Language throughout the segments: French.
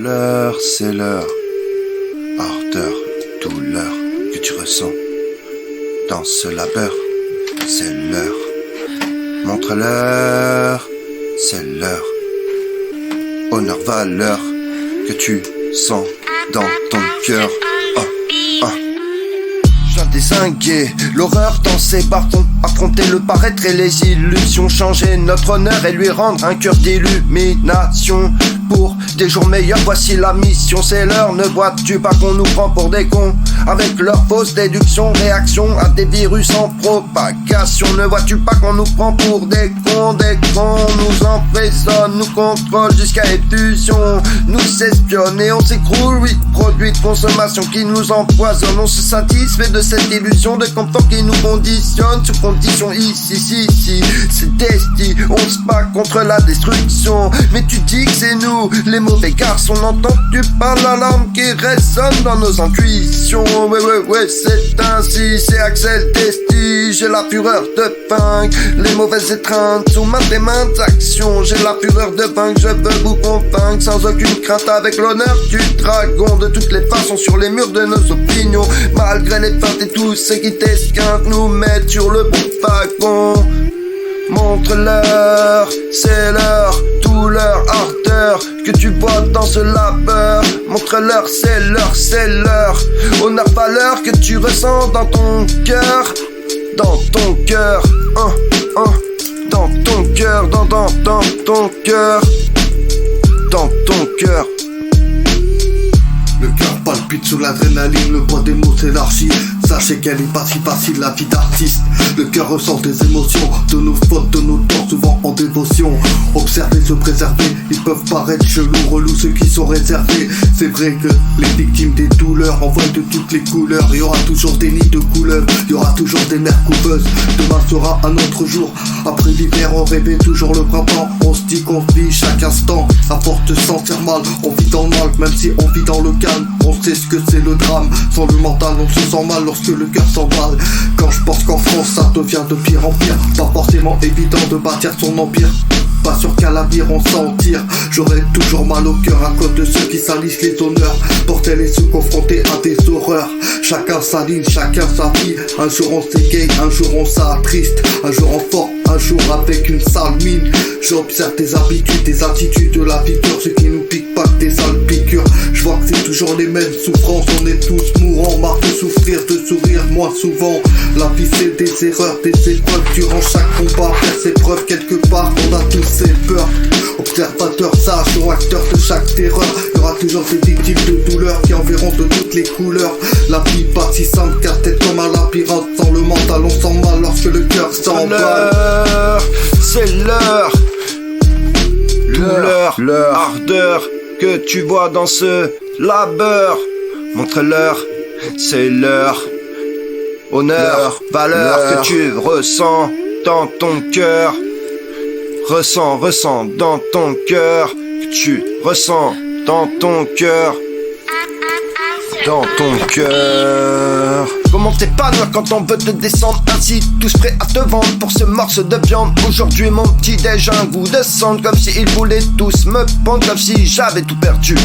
Montre-leur, c'est leur ardeur, douleur que tu ressens dans ce labeur, c'est leur. Montre-leur, c'est leur honneur, valeur que tu sens dans ton cœur. J'ai dézingué l'horreur dans ses bâtons, affronter le paraître et les illusions, changer notre honneur et lui rendre un cœur d'illumination. Pour des jours meilleurs, voici la mission, c'est l'heure. Ne vois-tu pas qu'on nous prend pour des cons avec leurs fausses déductions, réaction à des virus en propagation? Ne vois-tu pas qu'on nous prend pour des cons, nous emprisonnent, nous contrôlent jusqu'à effusion, nous espionnent et on s'écroule, oui, produits de consommation qui nous empoisonnent. On se satisfait de cette illusion de confort qui nous conditionne, sous condition ici, c'est desti, on se bat contre la destruction. Mais tu dis que c'est nous, les mauvais garçons, n'entends-tu pas l'alarme qui résonne dans nos intuitions? Ouais, c'est ainsi, c'est Axel Desti. J'ai la fureur de vaincre les mauvaises étreintes sous maintes actions. J'ai la fureur de vaincre, je veux vous convaincre sans aucune crainte, avec l'honneur du dragon. De toutes les façons sur les murs de nos opinions, malgré les feintes et tous ceux qui t'esquintent, nous mettent sur le bon wagon. Montre-leur, c'est leur douleur, ardeur que tu vois dans ce labeur. Montre-leur, c'est leur honneur, valeur que tu ressens dans ton cœur, dans ton cœur, dans ton cœur, dans ton cœur, dans ton cœur. Le cœur palpite sous l'adrénaline, le poids des mots s'élargit. Sachez qu'elle est pas si facile la vie d'artiste. Le cœur ressent des émotions, de nos fautes, de nos torts, souvent en dévotion. Observer, se préserver, ils peuvent paraître chelous, relous ceux qui sont réservés. C'est vrai que les victimes des douleurs envoient de toutes les couleurs. Il y aura toujours des nids de couleurs, il y aura toujours des mères coupeuses. Demain sera un autre jour, après l'hiver on rêvait toujours le printemps. On se dit qu'on vit chaque instant, à force de sentir mal, on vit dans le mal, même si on vit dans le calme. On sait ce que c'est le drame, sans le mental on se sent mal lorsque le cœur s'emballe. Quand je pense qu'en France ça devient de pire en pire, pas forcément évident de bâtir son empire. Pas sûr qu'à l'avenir on s'en tire. J'aurai toujours mal au cœur à cause de ceux qui salissent les honneurs. Porter et se confronter à des horreurs. Chacun sa ligne, chacun sa vie. Un jour on s'égaye, un jour on s'attriste, un jour en fort, un jour avec une sale mine. J'observe des habitudes, des attitudes de la vie dure, ceux qui nous piquent pas que des sales piqûres. Je vois que c'est toujours les mêmes souffrances, on est tous mourants, marre de souffrir, de sourire moins souvent. La vie c'est des erreurs, des épreuves, durant chaque combat, faire ses preuves quelque part, on a tous ces peurs. Observateur sage, non acteur de chaque terreur. Il y aura toujours des victimes de douleur qui en verront de toutes les couleurs. La vie pas si simple car tête comme un labyrinthe. Sans le mental on sent mal lorsque le cœur s'emballe. C'est leur douleur, leur ardeur que tu vois dans ce labeur. Montre-leur, c'est leur honneur, valeur que tu ressens dans ton cœur. Ressens dans ton cœur, que tu ressens dans ton cœur, dans ton cœur. Comment t'épanouir quand on veut te descendre ainsi, tous prêts à te vendre pour ce morceau de viande. Aujourd'hui mon petit déj a un goût de cendre, comme si ils voulaient tous me pendre, comme si j'avais tout perdu.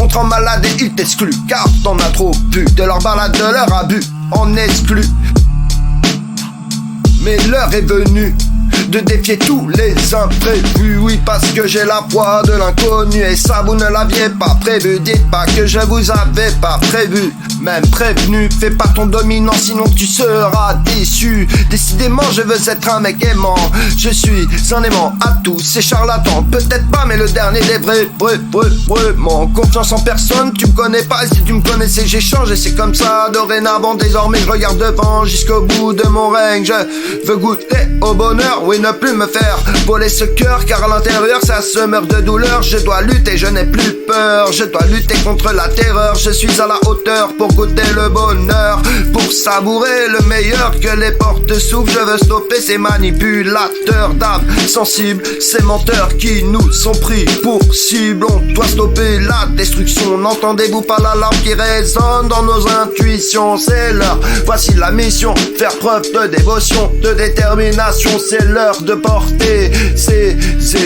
On te rend malade et ils t'excluent, car t'en as trop bu de leur balade, de leur abus, en exclut. Mais l'heure est venue de défier tous les imprévus. Oui, parce que j'ai la foi de l'inconnu, et ça vous ne l'aviez pas prévu. Dites pas que je vous avais pas prévu, même prévenu. Fais pas ton dominant sinon tu seras déçu. Décidément je veux être un mec aimant. Je suis un aimant à tous ces charlatans. Peut-être pas mais le dernier des vrais. Vraiment confiance en personne. Tu me connais pas, si tu me connaissais j'ai changé. C'est comme ça dorénavant, désormais je regarde devant jusqu'au bout de mon règne. Je veux goûter au bonheur, oui, ne plus me faire voler ce cœur, car à l'intérieur ça se meurt de douleur. Je dois lutter, je n'ai plus peur. Je dois lutter contre la terreur. Je suis à la hauteur pour goûter le bonheur, pour savourer le meilleur que les portes s'ouvrent. Je veux stopper ces manipulateurs d'âme sensibles, ces menteurs qui nous sont pris pour cible. On doit stopper la destruction. N'entendez-vous pas l'alarme qui résonne dans nos intuitions? C'est l'heure, voici la mission, faire preuve de dévotion, de détermination. C'est l'heure douceur de porter ses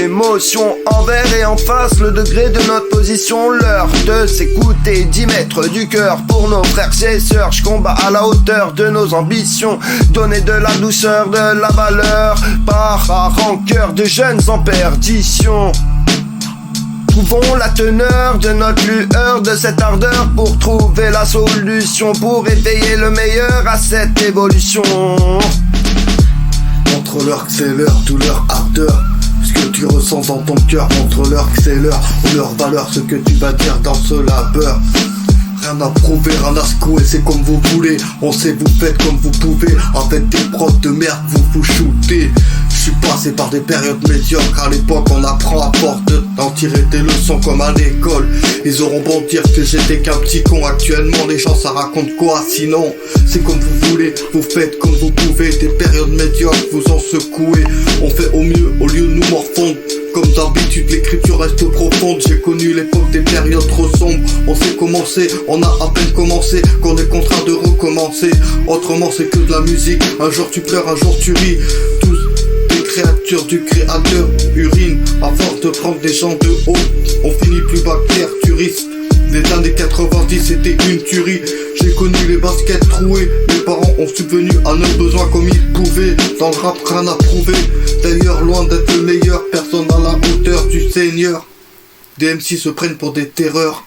émotions envers et en face. Le degré de notre position, l'heure de s'écouter, 10 mètres du cœur pour nos frères et sœurs. Je combats à la hauteur de nos ambitions, donner de la douceur, de la valeur, par rancœur de jeunes en perdition. Trouvons la teneur de notre lueur, de cette ardeur pour trouver la solution, pour éveiller le meilleur à cette évolution. Montre-leur que c'est leur douleur, ardeur, ce que tu ressens dans ton cœur. Montre-leur que c'est leur valeur, ce que tu vas dire dans ce labeur. Rien à prouver, rien à secouer, c'est comme vous voulez. On sait vous faites comme vous pouvez. Avec des profs de merde, vous shootez. Je suis passé par des périodes médiocres. À l'époque on apprend à force d'en tirer des leçons comme à l'école. Ils auront beau dire que j'étais qu'un petit con. Actuellement les gens ça raconte quoi? Sinon c'est comme vous voulez, vous faites comme vous pouvez. Des périodes médiocres vous en secouez. On fait au mieux au lieu de nous morfondre. Comme d'habitude l'écriture reste profonde. J'ai connu l'époque des périodes trop sombres. On sait commencer, on a à peine commencé, qu'on est contraint de recommencer. Autrement c'est que de la musique. Un jour tu pleures, un jour tu ris. Tous des créatures du créateur urine. À force de prendre des gens de haut, on finit plus bas que terre, tu risques. Les années 90 c'était une tuerie. J'ai connu les baskets trouées. Mes parents ont subvenu à nos besoins comme ils pouvaient. Dans le rap rien à prouver. D'ailleurs loin d'être le meilleur, personne à la hauteur du Seigneur. Des MC se prennent pour des terreurs.